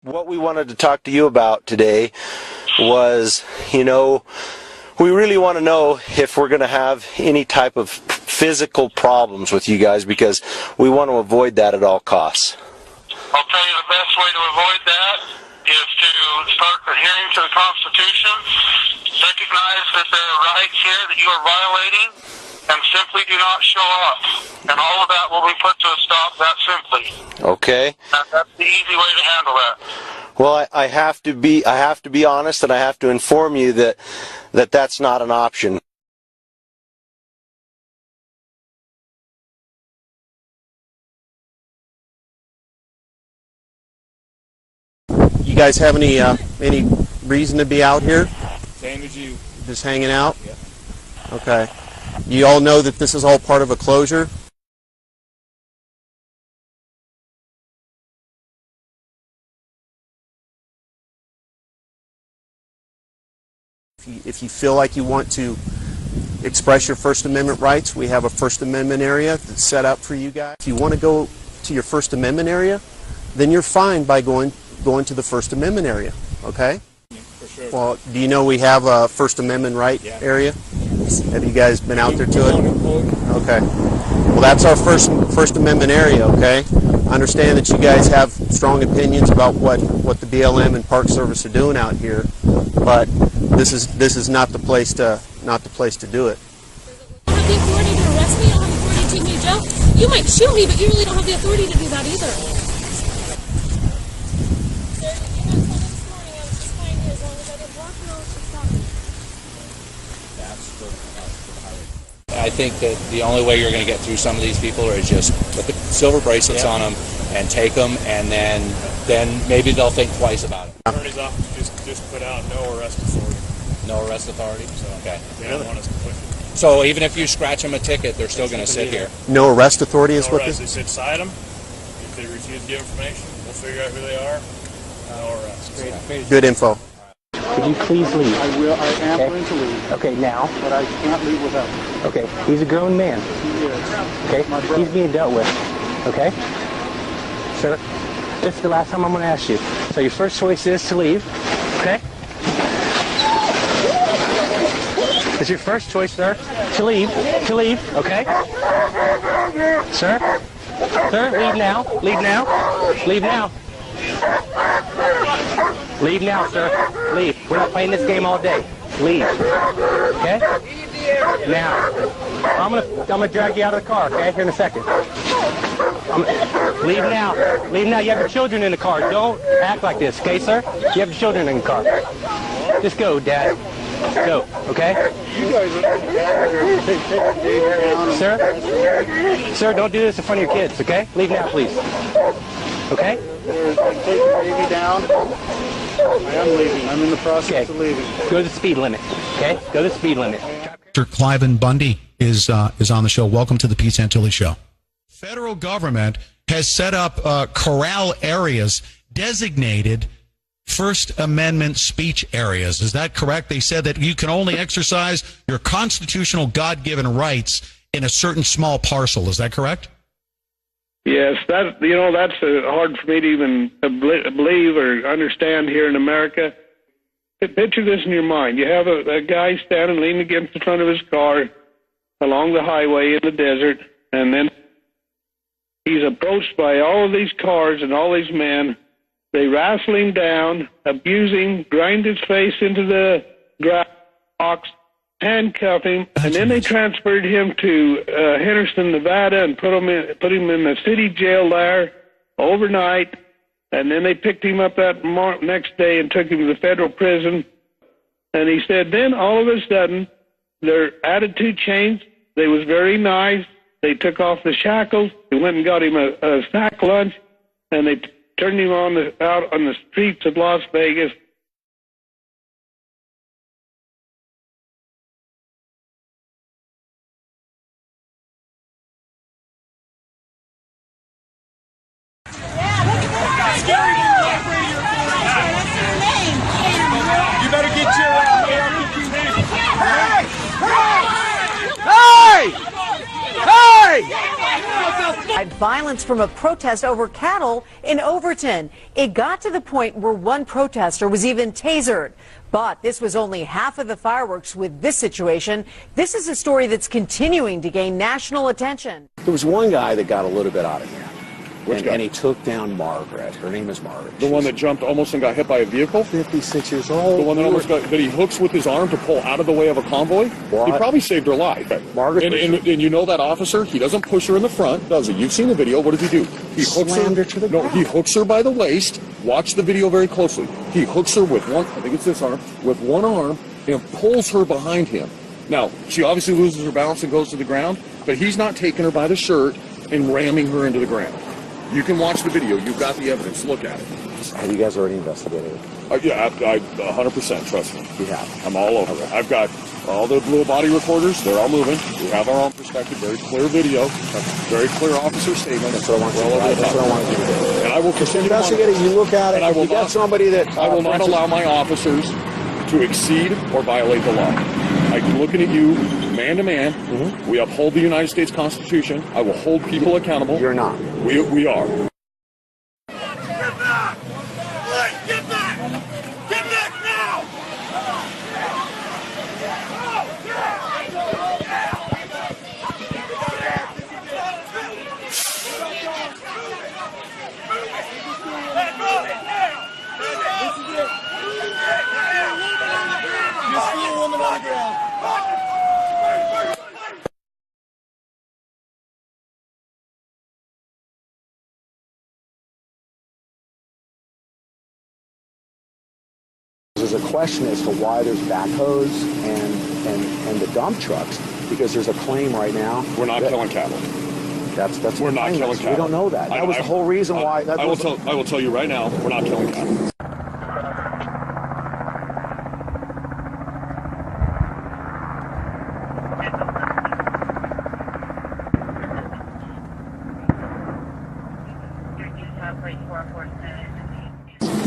What we wanted to talk to you about today was, we really want to know if we're going to have any type of physical problems with you guys, because we want to avoid that at all costs. I'll tell you the best way to avoid that is to start adhering to the Constitution, recognize that there are rights here that you are violating, and simply do not show up. And all of that will be put to a stop that simply. Okay. That's the easy way to handle that. Well, I have to be honest, and I have to inform you that that's not an option. You guys have any reason to be out here? Same as you. Just hanging out? Yeah. Okay. You all know that this is all part of a closure? If you feel like you want to express your First Amendment rights, we have a First Amendment area that's set up for you guys. If you want to go to your First Amendment area, then you're fine by going to the First Amendment area, okay? For sure. Well, do you know we have a First Amendment right area? Have you guys been out there to it? Okay. Well, that's our First Amendment area, okay? I understand that you guys have strong opinions about what the BLM and Park Service are doing out here, but this is not the place to do it. You don't have the authority to arrest me. You don't have the authority to take me to jail. You might shoot me, but you really don't have the authority to do that either. I think that the only way you're going to get through some of these people is just put the silver bracelets on them and take them, and then maybe they'll think twice about it. Attorney's office just put out no arrest authority. No arrest authority? So, okay. They don't want us to push it. So even if you scratch them a ticket, they're still going to sit here? No arrest authority is No what arrest. this? They said cite them. If they refuse to give information, we'll figure out who they are. No arrest. Good info. Could you please leave? I will. I am going to leave. Okay, now. But I can't leave without him. Okay, he's a grown man. He is. Okay, My brother. he's being dealt with. Okay? Sir, this is the last time I'm going to ask you. So your first choice is to leave. Okay? It's your first choice, sir, to leave. To leave. Okay? Sir? Sir, leave now. Leave now. Leave now. Leave now, sir. Leave. We're not playing this game all day. Leave. Okay? Now. I'm gonna drag you out of the car, okay? Here in a second. Leave now. Leave now. You have your children in the car. Don't act like this, okay, sir? You have your children in the car. Just go, Dad. Go, okay? You guys are Sir, don't do this in front of your kids, okay? Leave now, please. Okay? take the baby down. I am leaving. I'm in the process of leaving. Go to the speed limit, okay? Go to the speed limit. Mr. Cliven Bundy is on the show. Welcome to the Pete Santilli Show. Federal government has set up corral areas designated First Amendment speech areas. Is that correct? They said that you can only exercise your constitutional God-given rights in a certain small parcel. Is that correct? Yes, that's hard for me to even believe or understand here in America. Picture this in your mind. You have a guy standing leaning against the front of his car along the highway in the desert, and then he's approached by all of these cars and all these men. They wrestle him down, abuse him, grind his face into the grass box, handcuff him, and then they transferred him to Henderson, Nevada, and put him in the city jail there overnight. And then they picked him up that next day and took him to the federal prison. And he said then all of a sudden their attitude changed. They was very nice. They took off the shackles. They went and got him a sack lunch, and they turned him out on the streets of Las Vegas. You better get your Hey! Hey! Violence from a protest over cattle in Overton. It got to the point where one protester was even tasered. But this was only half of the fireworks with this situation. This is a story that's continuing to gain national attention. There was one guy that got a little bit out of here. Which guy? And he took down Margaret. Her name is Margaret. The one that jumped almost and got hit by a vehicle? 56 years old. The one that almost got, that he hooks with his arm to pull out of the way of a convoy? What? He probably saved her life. Margaret. And you know that officer? He doesn't push her in the front, does he? You've seen the video. What does he do? He hooks Slammed her to the ground. he hooks her by the waist. Watch the video very closely. He hooks her with one, I think it's this arm, with one arm and pulls her behind him. Now, she obviously loses her balance and goes to the ground, but he's not taking her by the shirt and ramming her into the ground. You can watch the video. You've got the evidence. Look at it. Have you guys already investigated it? Yeah, I 100%, trust me. You have? I'm all over it. I've got all the little body recorders. They're all moving. We have our own perspective. Very clear video. Very clear officer statement. That's what I want you to do. That's what I want you to do. And I will continue to investigate it. You look at it. And I will you got somebody that... I will not allow my officers to exceed or violate the law. I'm looking at you, man to man. Mm-hmm. We uphold the United States Constitution. I will hold people accountable. You're not. We are. There's a question as to why there's backhoes and the dump trucks, because there's a claim right now. We're not killing cattle. That's we're not killing cattle. We don't know that. That was the whole reason why. I will tell you right now, we're not killing cattle.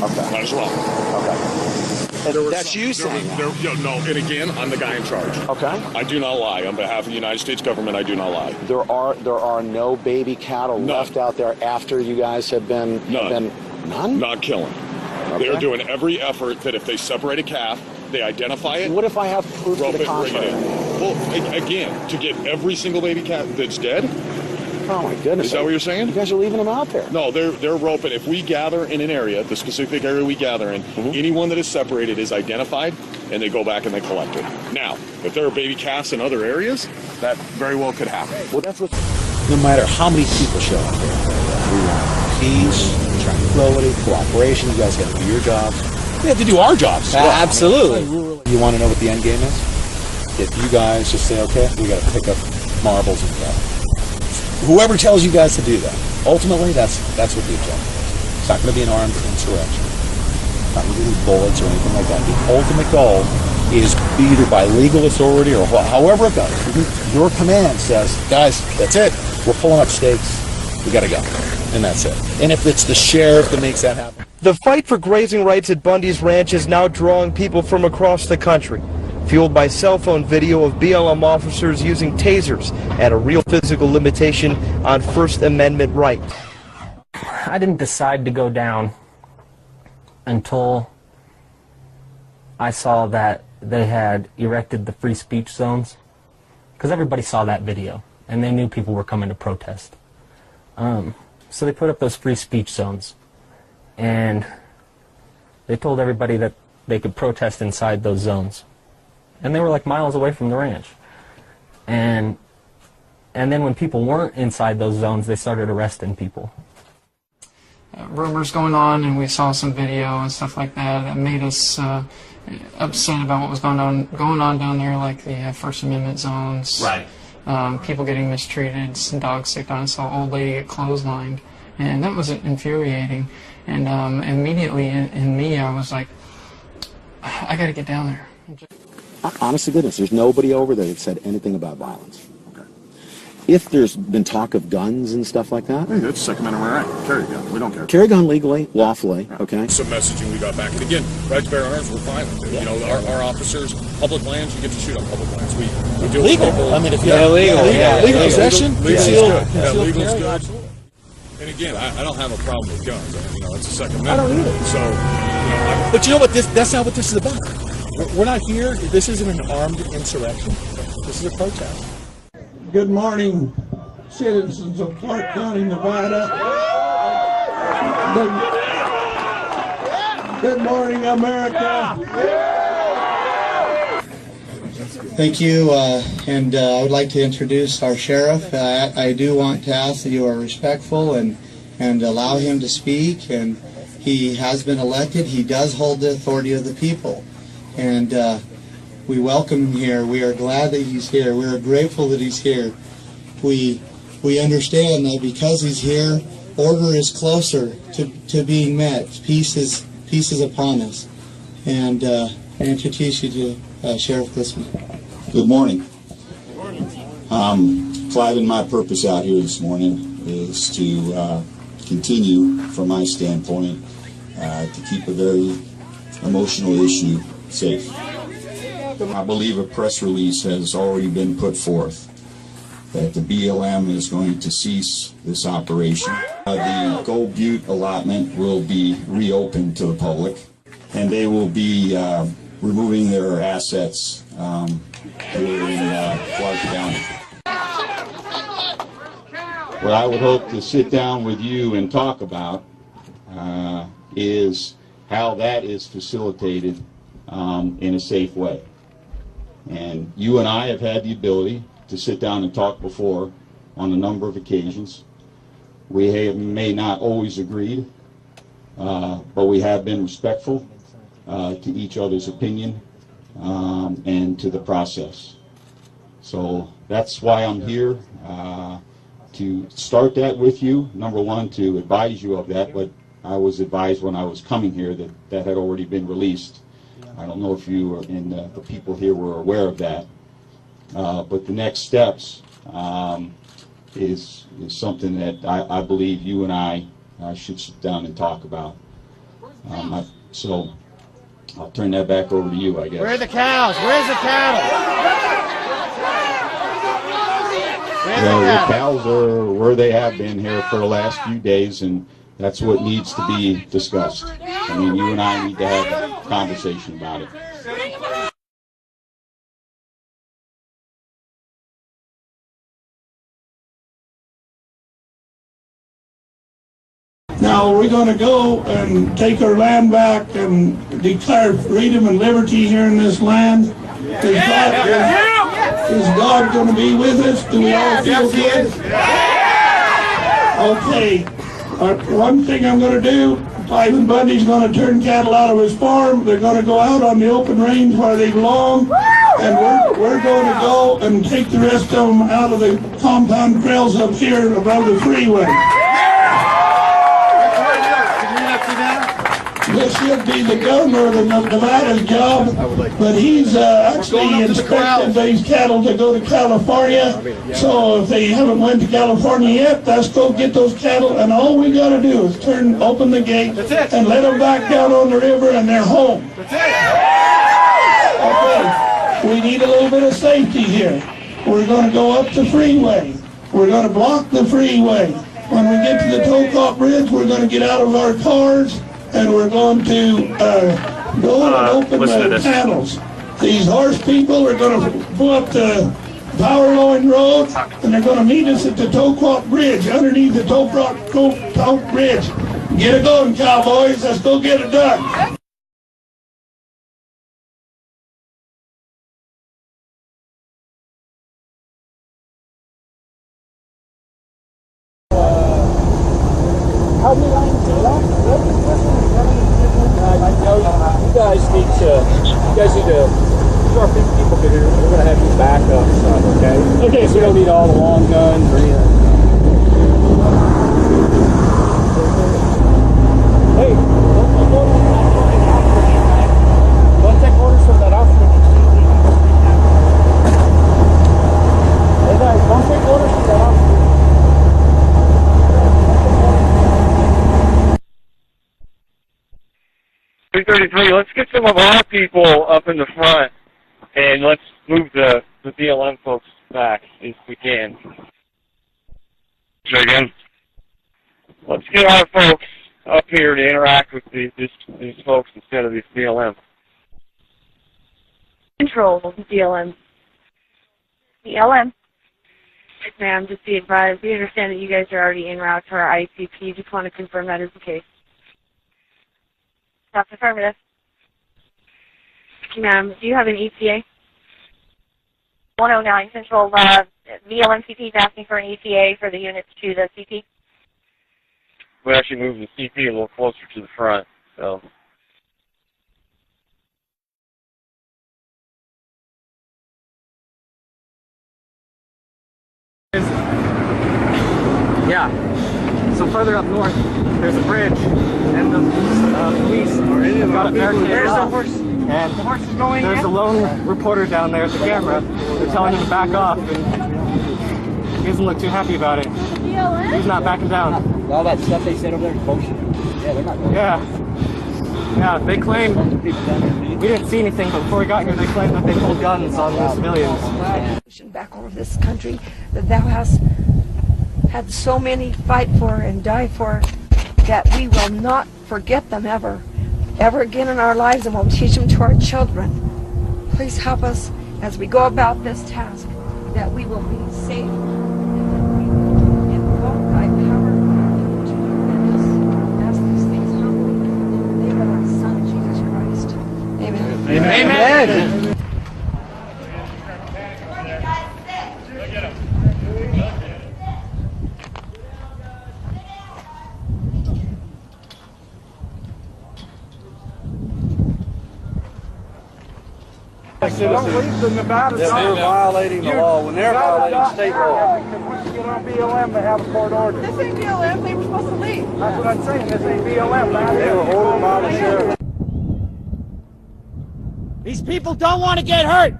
Okay. Might as well. Okay. That's you saying that. No, and again, I'm the guy in charge. Okay. I do not lie. On behalf of the United States government, I do not lie. There are no baby cattle left out there after you guys have been... None? Not killing. Okay. They're doing every effort that if they separate a calf, they identify it. What if I have proof to the contrary? Bring it in. Well, again, to get every single baby cat that's dead... Oh my goodness! Is that what you're saying? You guys are leaving them out there. No, they're roping. If we gather in an area, the specific area we gather in, anyone that is separated is identified, and they go back and they collect it. Now, if there are baby calves in other areas, that very well could happen. Well, that's what. No matter how many people show up there, we want peace, tranquility, cooperation. You guys got to do your jobs. We have to do our jobs. Absolutely. You want to know what the end game is? If you guys just say, okay, we got to pick up marbles and go. Whoever tells you guys to do that, ultimately, that's what the agenda is. It's not going to be an armed insurrection. It's not going to be bullets or anything like that. The ultimate goal is either by legal authority or however it goes. Your command says, guys, that's it. We're pulling up stakes. We got to go. And that's it. And if it's the sheriff that makes that happen. The fight for grazing rights at Bundy's Ranch is now drawing people from across the country, fueled by cell phone video of BLM officers using tasers and a real physical limitation on First Amendment rights. I didn't decide to go down until I saw that they had erected the free speech zones, because everybody saw that video and they knew people were coming to protest. So they put up those free speech zones, and they told everybody that they could protest inside those zones. And they were like miles away from the ranch. And then when people weren't inside those zones, they started arresting people. Rumors going on, and we saw some video and stuff like that made us upset about what was going on down there, like the First Amendment zones. Right. People getting mistreated, some dogs sicked on, saw an old lady get clotheslined, and that was infuriating. And immediately in me, I was like, I got to get down there. Honest to goodness, there's nobody over there that said anything about violence. Okay. if there's been talk of guns and stuff like that. Hey, that's the Second Amendment right. Carry a gun. We don't care. Carry a gun legally, lawfully, okay? Some messaging we got back. And again, right to bear arms, we're fine with it. You know, our officers, public lands, you get to shoot on public lands. We do Legal. people. I mean, if you have legal possession, legal is concealed good. Yeah, legal is carry, good. absolutely. And again, I don't have a problem with guns. You know, it's a Second Amendment. I don't either. So, you know, But you know what? That's not what this is about. We're not here. This isn't an armed insurrection. This is a protest. Good morning, citizens of Clark County, Nevada. Good morning, America. Thank you, and I would like to introduce our sheriff. I do want to ask that you are respectful and allow him to speak. And he has been elected. He does hold the authority of the people, and we welcome him here. We are glad that he's here. We are grateful that he's here. We understand that because he's here, order is closer to being met. Peace is upon us. And I introduce you to Sheriff Cliven. Good morning. Cliven, my purpose out here this morning is to continue, from my standpoint, to keep a very emotional issue safe. I believe a press release has already been put forth that the BLM is going to cease this operation. The Gold Butte allotment will be reopened to the public, and they will be removing their assets here in Clark County. What I would hope to sit down with you and talk about is how that is facilitated in a safe way. And you and I have had the ability to sit down and talk before on a number of occasions. We may not always agreed, but we have been respectful to each other's opinion and to the process. So that's why I'm here, to start that with you. Number one, to advise you of that, but I was advised when I was coming here that that had already been released. I don't know if you and the people here were aware of that. But the next steps is something that I believe you and I should sit down and talk about. So I'll turn that back over to you, I guess. Where are the cows? Where's the cattle? The cows are where they have been here for the last few days, and that's what needs to be discussed. I mean, you and I need to have a conversation about it. Now we're going to go and take our land back and declare freedom and liberty here in this land. Is God going to be with us? Do we all feel good? Okay. One thing I'm going to do, Cliven Bundy's going to turn cattle out of his farm. They're going to go out on the open range where they belong. And we're going to go and take the rest of them out of the compound trails up here above the freeway. This should be the governor of Nevada's job, but he's actually inspected these cattle to go to California. So if they haven't went to California yet, let's go get those cattle, and all we got to do is open the gate and let them back down on the river, and they're home. Okay, we need a little bit of safety here. We're going to go up the freeway. We're going to block the freeway. When we get to the Tocop Bridge, we're going to get out of our cars, and we're going to go and open the panels. These horse people are going to pull up the Power Line Road, and they're going to meet us at the Tocop Bridge, underneath the Tocop Bridge. Get it going, cowboys. Let's go get it done. How many lines do you have? You guys need to, our people here, we're going to have you back up stuff, okay? Okay, so we don't need all the long guns or anything. Hey, don't take orders from that officer. Hey guys, don't take orders from that officer. 333, let's get some of our people up in the front, and let's move the BLM folks back if we can. Say again? Let's get our folks up here to interact with these folks instead of these BLM. Control BLM. BLM. Yes, ma'am. Just be advised. We understand that you guys are already en route to our ICP. Just want to confirm that is the case. That's affirmative. Thank you, ma'am. Do you have an ETA? 109 Central. BLM CP is asking for an ETA for the units to the CP. We actually moved the CP a little closer to the front, so. Yeah. So further up north, there's a bridge, and the police have got a barricade off. And the horse is going there's a lone reporter down there at the camera. They're telling him to back off, and he doesn't look too happy about it. He's not backing down. All that stuff they said over there is bullshit. Yeah, they're not going. Yeah, they claim we didn't see anything, but before we got here, they claimed that they pulled guns on the civilians. Back over this country that thou hast had so many fight for and die for, that we will not forget them ever again in our lives, and we'll teach them to our children. Please help us as we go about this task, that we will be safe, and that we will invoke thy power to us. Ask these things humbly in the name of our Son, Jesus Christ. Amen. Amen. Amen. Don't leave the Nevada. They're violating the law. When they're violating state law. Once you get on BLM, they have a court order. This ain't BLM. They were supposed to leave. That's what I'm saying. This ain't BLM. They were ordered by the sheriff. These people don't want to get hurt.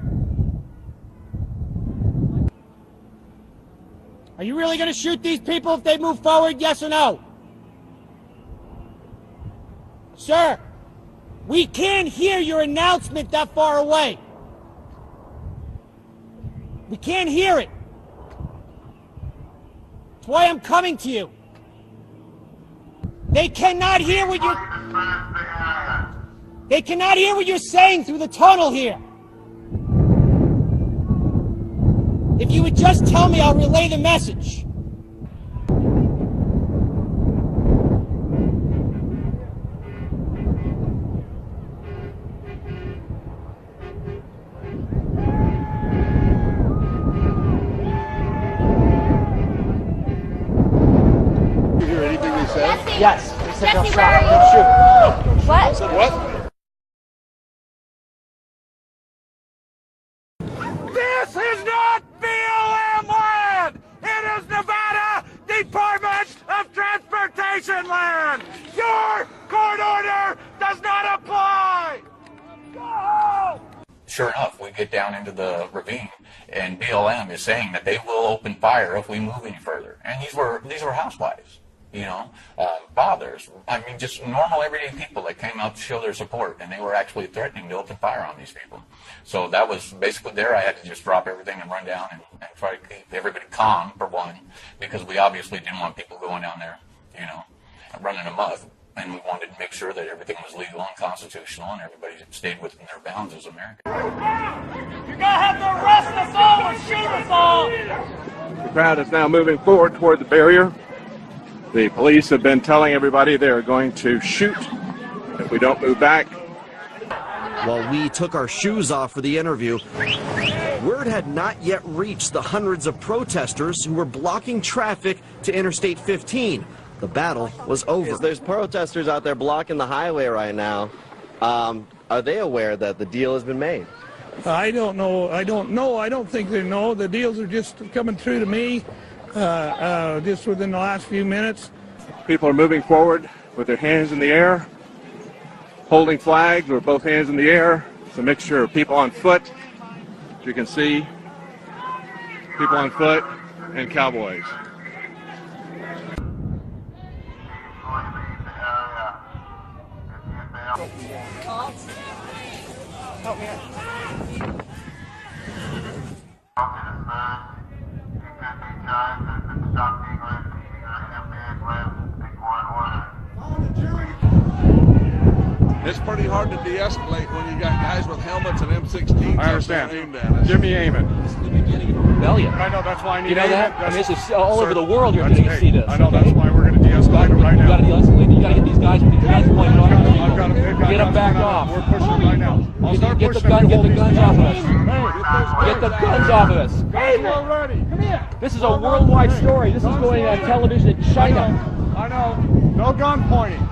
Are you really going to shoot these people if they move forward, yes or no? Sir, we can't hear your announcement that far away. We can't hear it. That's why I'm coming to you. They cannot hear what you're saying through the tunnel here. If you would just tell me, I'll relay the message. Yes. They said they'll stop. They'll shoot. What? Said what? This is not BLM land! It is Nevada Department of Transportation land! Your court order does not apply! Go! Sure enough, we get down into the ravine, and BLM is saying that they will open fire if we move any further. And these were housewives. You know, fathers, I mean, just normal everyday people that came out to show their support, and they were actually threatening to open fire on these people. So that was basically there. I had to just drop everything and run down and try to keep everybody calm, for one, because we obviously didn't want people going down there, you know, running amok. And we wanted to make sure that everything was legal and constitutional and everybody stayed within their bounds as Americans. You're gonna have to arrest us all and shoot us all! The crowd is now moving forward toward the barrier. The police have been telling everybody they're going to shoot if we don't move back. While we took our shoes off for the interview, word had not yet reached the hundreds of protesters who were blocking traffic to Interstate 15. The battle was over. There's protesters out there blocking the highway right now. Are they aware that the deal has been made? I don't know. I don't think they know. The deals are just coming through to me just within the last few minutes. People are moving forward with their hands in the air, holding flags with both hands in the air. It's a mixture of people on foot, as you can see, people on foot, and cowboys. Help me out. It's pretty hard to de-escalate when you got guys with helmets and M16s. I understand. Aimed at us. Give me Ammon. Rebellion. I know, that's why I need You know that? Ammon. I mean, this is all over the world. You're going to see this. I know, that's why we're going to de-escalate it right now. You got to de-escalate. You got to get these guys with the guns pointed on them. I've got them. Get them back off. We're pushing them right now. I'll start Get the pushing guns off of us. Hey, Get the guns off of us. Guys, we're ready. Come here. This is a worldwide story. This is going on television in China. I know. No gun pointing.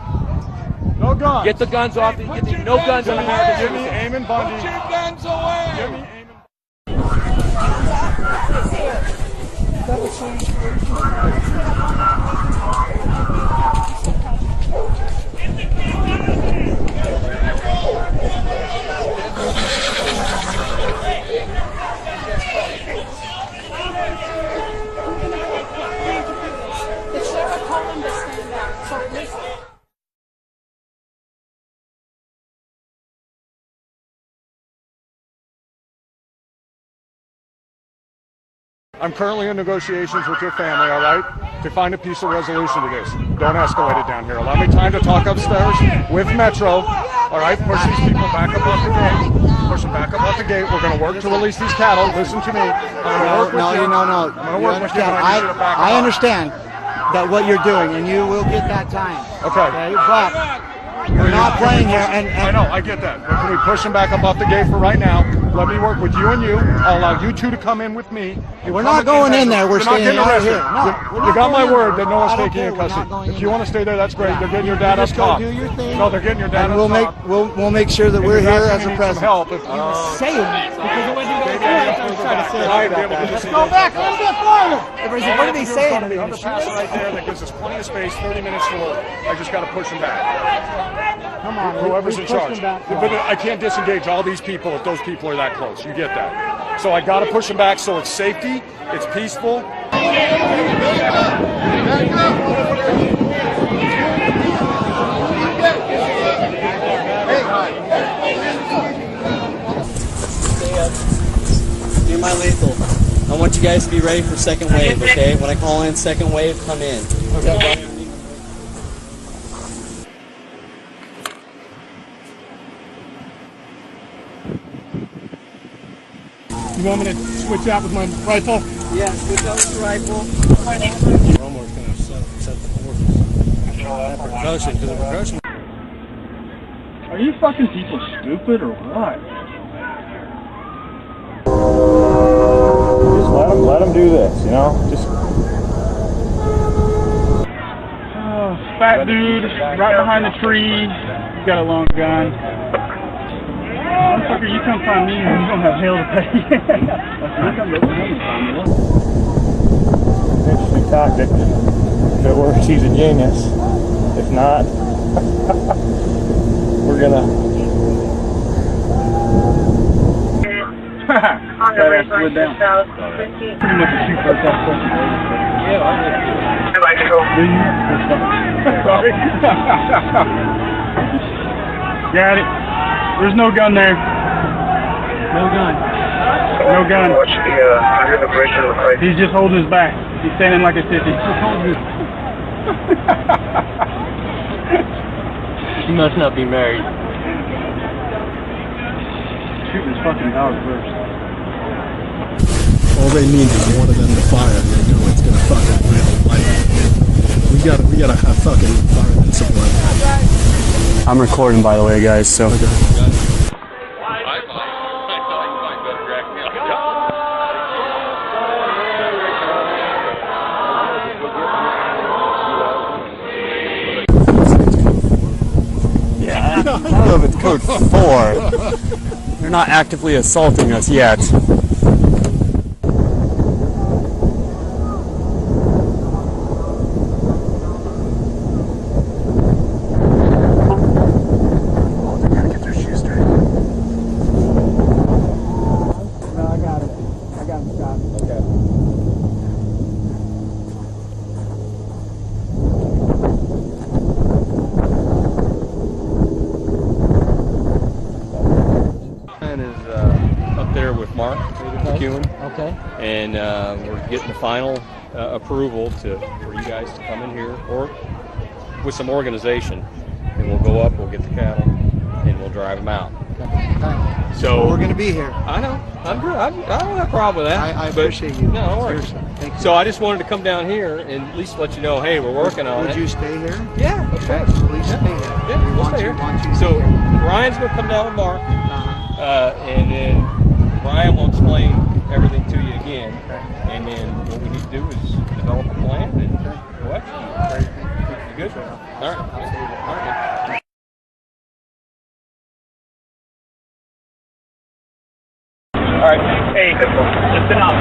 No guns. Get the guns off. No guns on American Give me citizens. Ammon Bundy. Put your guns away. Give me Ammon. It's Sarah calling to stand up. So listen. I'm currently in negotiations with your family, all right, to find a peaceful resolution to this. Don't escalate it down here. Allow me time to talk upstairs with Metro, all right? Push these people back up off the gate. Push them back up off the gate. We're going to work to release these cattle. Listen to me. I'm going to work with you. No. I'm going to work with you. I understand that what you're doing, and you will get that time. Okay. But we're not playing here. And I know, I get that. But can we push them back up off the gate for right now? Let me work with you and you. I'll allow you two to come in with me. We're not going in there. We're staying right here. You got my word that no one's taking you in custody. If you want to stay there, that's great. They're getting your dad up top. Do your thing. No, they're getting your dad and up top. we'll make sure that we're here as a presence. Help Say if it. Because when you Let's go back a little bit farther. Everybody's like, what are they saying? The underpass right there that gives us plenty of space, 30 minutes to work. I just got to push them back. Come on, whoever's in charge. But I can't disengage all these people if those people are that close. You get that. So I got to push them back so it's safety, it's peaceful. Do my lethal. I want you guys to be ready for second wave, okay? When I call in second wave, come in. Okay. You want me to switch out with my rifle? Yeah, switch out with your rifle. You're almost going to set the forces. Percussion, because the percussion. Are you fucking people stupid or what? Just let them do this, you know? Just. Fat dude, right behind the tree. He's got a long gun. Motherfucker, you come find me and you don't have hell to pay. Interesting tactic. If it works, he's a genius. If not, we're gonna. That ass slid down. Pretty much a two-first ass question. Yeah, I like to go. Do you? Sorry. Got it. There's no gun there. No gun. No gun. He's just holding his back. He's standing like a sissy. He must not be married. Shoot his fucking dog first. All they need is one of them to fire, and they know it's gonna fucking really light. We gotta have fucking fire that somewhere. I'm recording, by the way, guys, so. Okay. Yeah, I don't know if it's code 4. They're not actively assaulting us yet. Mark McEwen. Okay. And we're getting the final approval for you guys to come in here, or with some organization, and we'll go up, we'll get the cattle, and we'll drive them out. So we're going to be here. I know. I'm good. I don't have a problem with that. I appreciate you. No, don't worry. Seriously. Thank you. So I just wanted to come down here and at least let you know, hey, we're working on it. Would you stay here? Yeah, of course. Please stay here. Yeah, We we'll want stay you, here. want you So here. Ryan's going to come down with Mark, and then Ryan will explain everything to you again. And then what we need to do is develop a plan and go execute. You good? All right. All right. All right. Hey, listen up.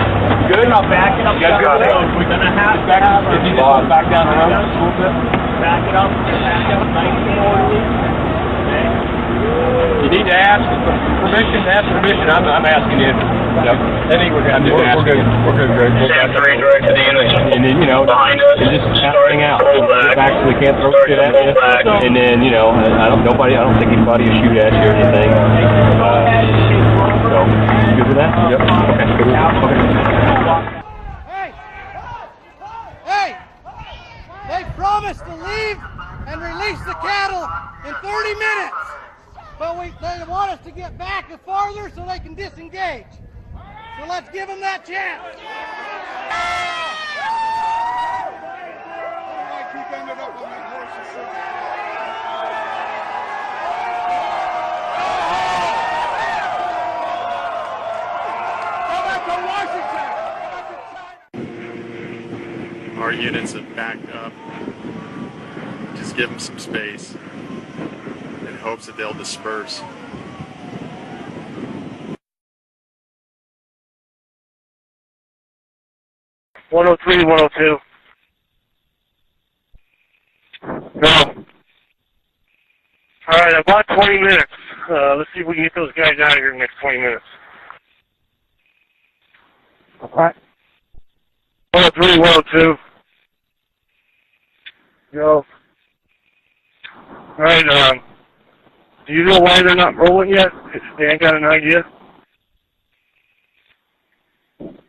Good enough. Back it up. We're gonna have to have. If you just back down the road a little bit. Back it up. Back it up. Nice and orderly. Okay. You need to ask permission. I'm asking you. I think we're good. We're good. We're good, Greg. Stand 3 direct to the image. And then, behind us. just hang out. Actually can't throw shit at you. And then, I don't think anybody will shoot at you or anything. So, you good with that? Yep. Okay. Hey! They promised to leave and release the cattle in 30 minutes. But they want us to get back farther so they can disengage. So let's give them that chance. Our units have backed up. Just give them some space in hopes that they'll disperse. $103, 102. No. All right, about 20 minutes. Let's see if we can get those guys out of here in the next 20 minutes. All right. 103, 102. Go. All right, do you know why they're not rolling yet? They ain't got an idea?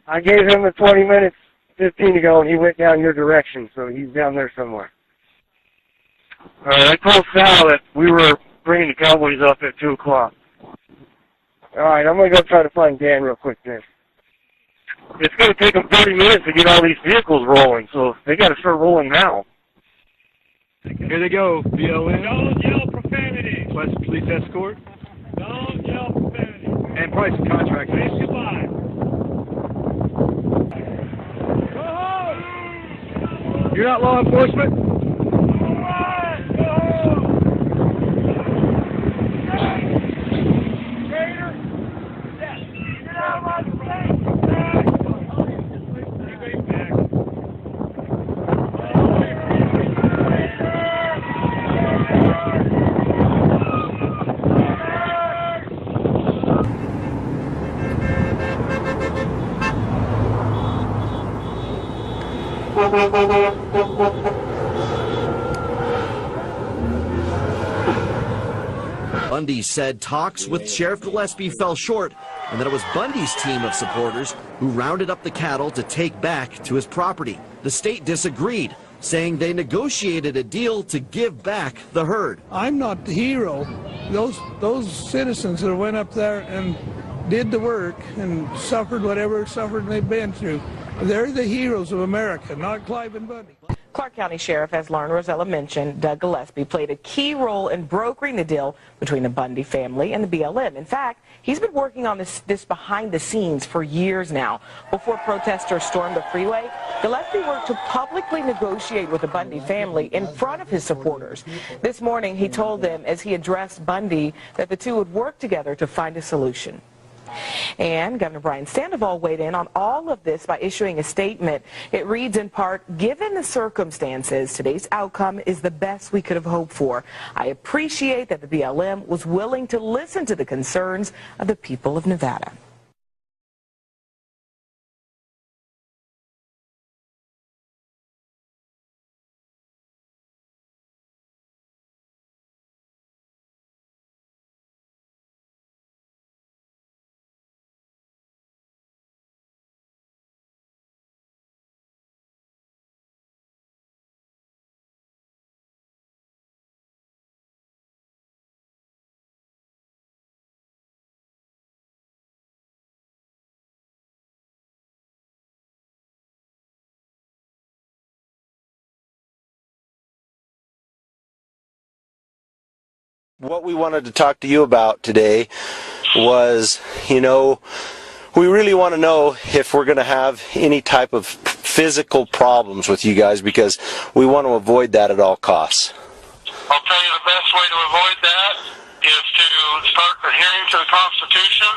I gave him the 20 minutes 15 ago, and he went down your direction, so he's down there somewhere. All right, I told Sal that we were bringing the Cowboys up at 2 o'clock. All right, I'm going to go try to find Dan real quick then. It's going to take them 30 minutes to get all these vehicles rolling, so they got to start rolling now. Here they go, BLM. Don't yell profanity. West Police Escort. Don't yell profanity. And price of contract. Say goodbye. You're not law enforcement? Bundy said talks with Sheriff Gillespie fell short and that it was Bundy's team of supporters who rounded up the cattle to take back to his property. The state disagreed, saying they negotiated a deal to give back the herd. I'm not the hero. Those citizens that went up there and did the work and suffered whatever suffering they've been through, they're the heroes of America, not Cliven Bundy. Clark County Sheriff, as Lauren Rosella mentioned, Doug Gillespie played a key role in brokering the deal between the Bundy family and the BLM. In fact, he's been working on this behind the scenes for years now. Before protesters stormed the freeway, Gillespie worked to publicly negotiate with the Bundy family in front of his supporters. This morning, he told them as he addressed Bundy that the two would work together to find a solution. And Governor Brian Sandoval weighed in on all of this by issuing a statement. It reads in part, "Given the circumstances, today's outcome is the best we could have hoped for. I appreciate that the BLM was willing to listen to the concerns of the people of Nevada." What we wanted to talk to you about today was, you know, we really want to know if we're going to have any type of physical problems with you guys, because we want to avoid that at all costs. I'll tell you the best way to avoid that is to start adhering to the Constitution,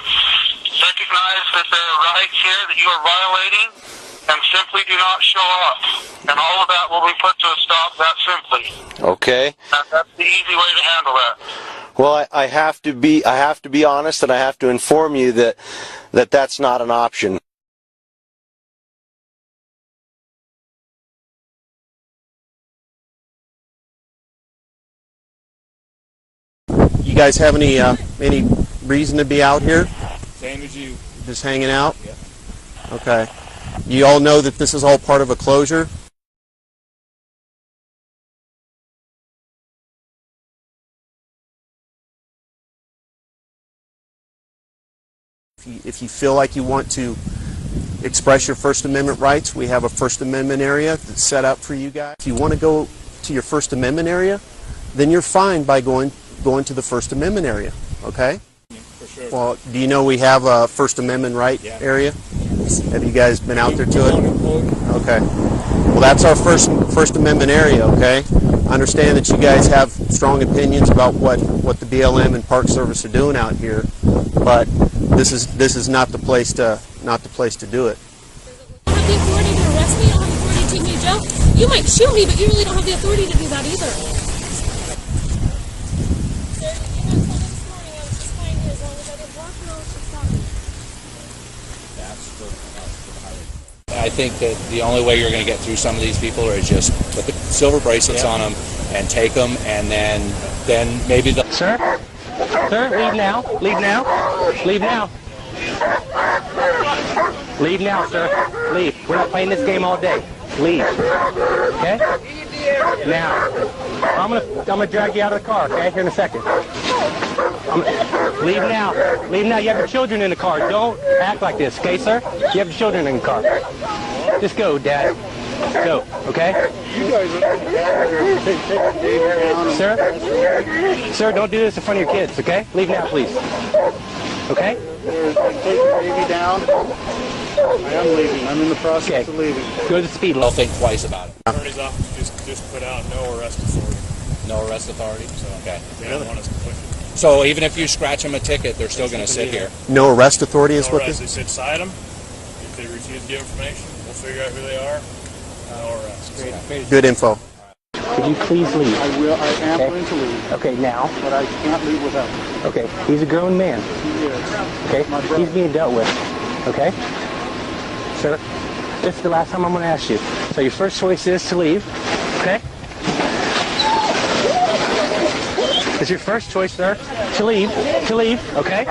recognize that there are rights here that you are violating, and simply do not show up. And all of that will be put to a stop that simply. Okay. That's the easy way to handle that. Well, I have to be honest, and I have to inform you that that's not an option. You guys have any reason to be out here? Same as you. Just hanging out? Yep. Okay. You all know that this is all part of a closure? If you feel like you want to express your First Amendment rights, we have a First Amendment area that's set up for you guys. If you want to go to your First Amendment area, then you're fine by going to the First Amendment area, okay? For sure. Well, do you know we have a First Amendment right area? Have you guys been out there to it? Okay. Well, that's our First Amendment area, okay? I understand that you guys have strong opinions about what the BLM and Park Service are doing out here, but this is not the place to do it. You don't have the authority to arrest me. You don't have the authority to take me to jail. You might shoot me, but you really don't have the authority to do that either. I think that the only way you're going to get through some of these people is just put the silver bracelets on them and take them, and then maybe the... Sir? Sir, leave now. Leave now. Leave now. Leave now, sir. Leave. We're not playing this game all day. Leave. Okay? Now. I'm gonna drag you out of the car, okay? Here in a second. Leave now. Leave now. You have your children in the car. Don't act like this, okay, sir? You have your children in the car. Just go, Dad. Go, okay? Sir? Sir, don't do this in front of your kids, okay? Leave now, please. Okay? Take the baby down. I am leaving. I'm in the process of leaving. Go to the speed limit. I'll think twice about it. Attorney's office just put out no arrest authority. No arrest authority? So, okay. They don't want us to push it. So even if you scratch them a ticket, they're still going to sit here? No arrest authority is what this? They said cite them. If they refuse to give information, we'll figure out who they are. No arrest. Good info. Could you please leave? I will. I am going to leave. Okay, now. But I can't leave without him. Okay, he's a grown man. He is. Okay, he's being dealt with. Okay? Sir, this is the last time I'm going to ask you. So your first choice is to leave. Okay? It's your first choice, sir, to leave. Okay?